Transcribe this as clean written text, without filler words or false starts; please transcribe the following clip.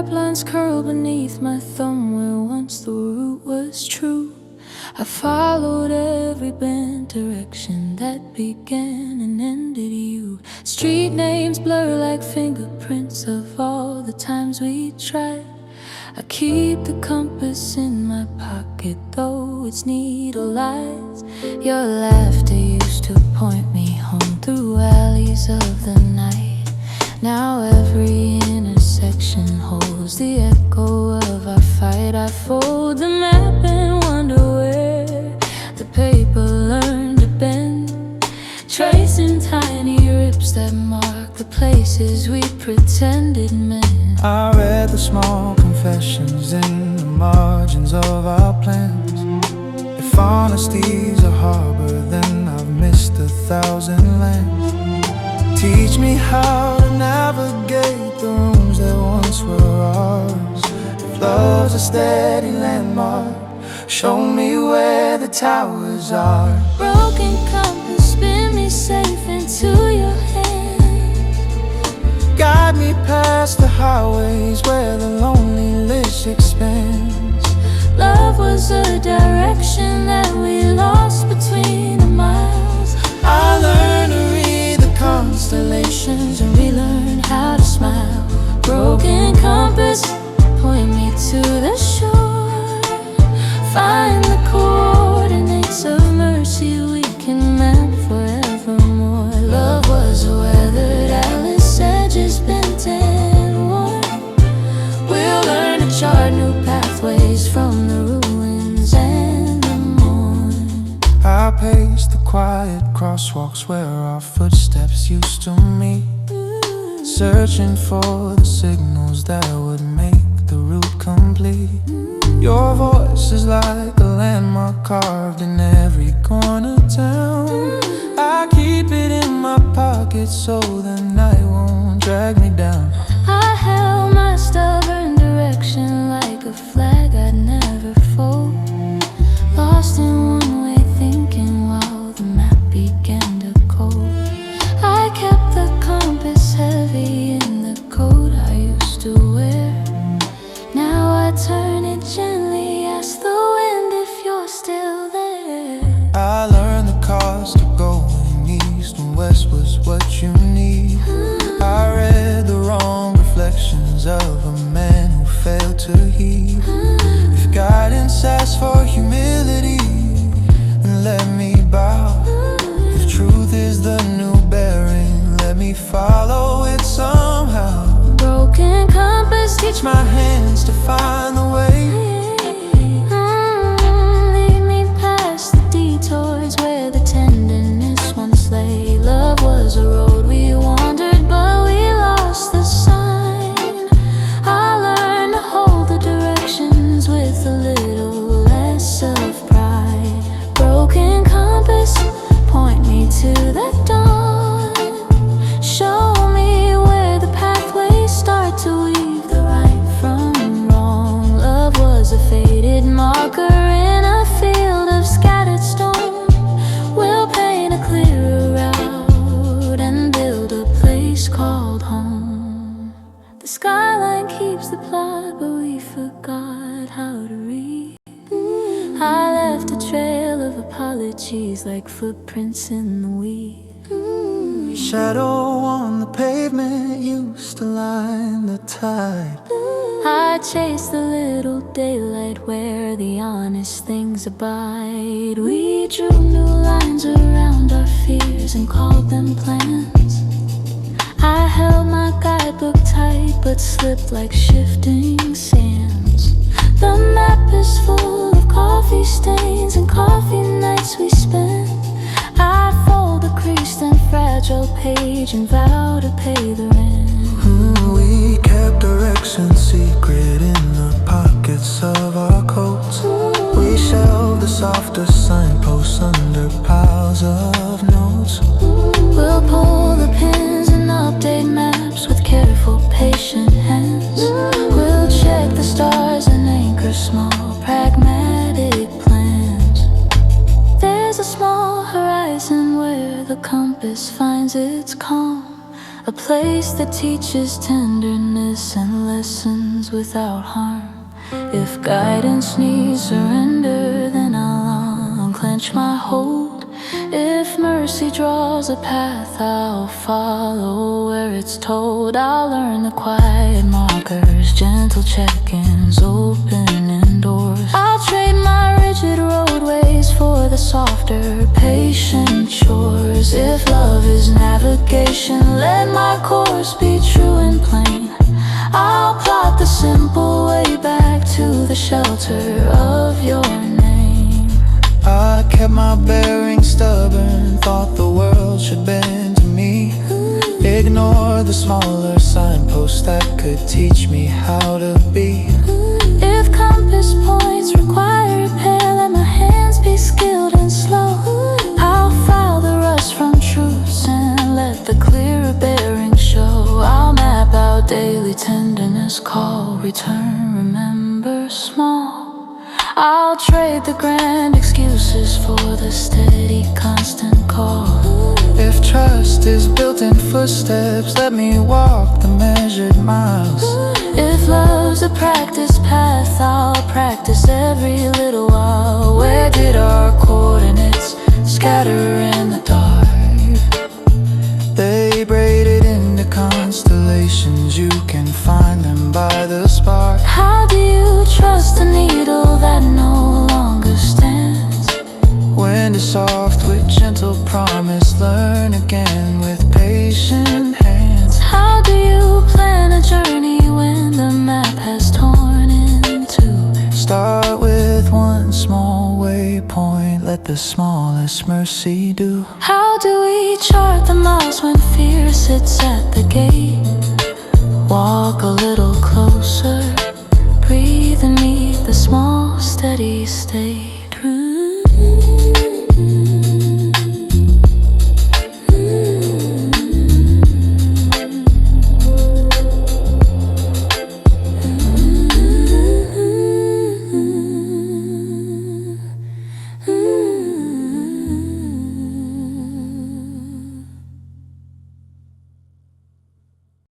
Blondes curl beneath my thumb where once the root was true. I followed every bent direction that began and ended you. Street names blur like fingerprints of all the times we tried. I keep the compass in my pocket though its needle lies. Your laughter used to point me home through alleys of the night. Now every intersection holds the echo of our fight. I fold the map and wonder where the paper learned to bend, tracing tiny rips that mark the places we pretended meant. I read the small confessions in the margins of our plans. If honesty's a harbor, then I've missed 1,000 lands. Teach me how to navigate the rooms that once were ours. If love's a steady landmark, show me where the towers are. Broken compass, spin me safe into your hands. Guide me past the highways where the lonely list expands. Love was a direction that we lost between the miles. I learned to read the constellations and relearn how to smile. Broken compass, point me to the shore. Find the coordinates of mercy we can map forevermore. Love was a weathered Alice, edges bent and worn. We'll learn to chart new pathways from the ruins and the morn. I pace the quiet crosswalks where our footsteps used to meet, searching for the signals that would make the route complete. Your voice is like a landmark carved in every corner town. I keep it in my pocket so the night won't drag me down. I held my stubborn direction like a flag I'd never fold, lost in one-way thinking while the map began to cold. I kept the compass heavy in the coat I used to wear. Now I turn it gently, ask the wind if you're still there. I learned the cost of going east and west was what you need. I read the wrong reflections of a man who failed to heed. If guidance asks for humility, then let me bow. If truth is the new bearing, let me follow it somehow. Broken compass, Teach my hands to find the way. lead me past the detours where the tenderness once lay. Love was a road we wandered, but we lost the sign. I learned to hold the directions with a little less of pride. Broken compass, point me to the dawn. Show me where the pathways start to weave the right from wrong. Love was a faded marker in a field of scattered stone. We'll paint a clearer route and build a place called home. The skyline keeps the plot, but we forgot how to read. I left a trail of apologies like footprints in the weed. Shadow on the pavement used to line the tide. I chased the little daylight where the honest things abide. We drew new lines around our fears and called them plans. I held my guidebook tight but slipped like shifting sands. The map is full of coffee stains and coffee nights we spent. I fold a creased and fragile page and vow to pay the rent. We kept direction secret in the pockets of our coats. We shelved the softer signposts under piles of a small horizon where the compass finds its calm, a place that teaches tenderness and lessons without harm. If guidance needs surrender, then I'll unclench my hold. If mercy draws a path, I'll follow where it's told. I'll learn the quiet markers, gentle check-ins, opening doors. I'll trade my rigid roadways for the softer, patient shores. If love is navigation, let my course be true and plain. I'll plot the simple way back to the shelter of your name. I kept my bearings stubborn, thought the world should bend to me. Ignore the smaller signposts that could teach me how to be. If compass points require repair, let my hands be skilled and slow. I'll file the rust from truths and let the clearer bearing show. I'll map out daily tenderness, call, return, remember small. I'll trade the grand excuses for the steady, constant call. If trust is built in footsteps, let me walk the measured miles. If love's a practice path, I'll practice every little while. Where did our coordinates scatter in the dark? They braided into constellations, you can find them by the spark. How do you trust a needle that no longer stands? Wind is soft with gentle promise, learn again with patient hands. How do you plan a journey when the map has torn in two? Start with one small waypoint, let the smallest mercy do. How do we chart the miles when fear sits at the gate? Walk a little closer, breathe and meet the small steady state.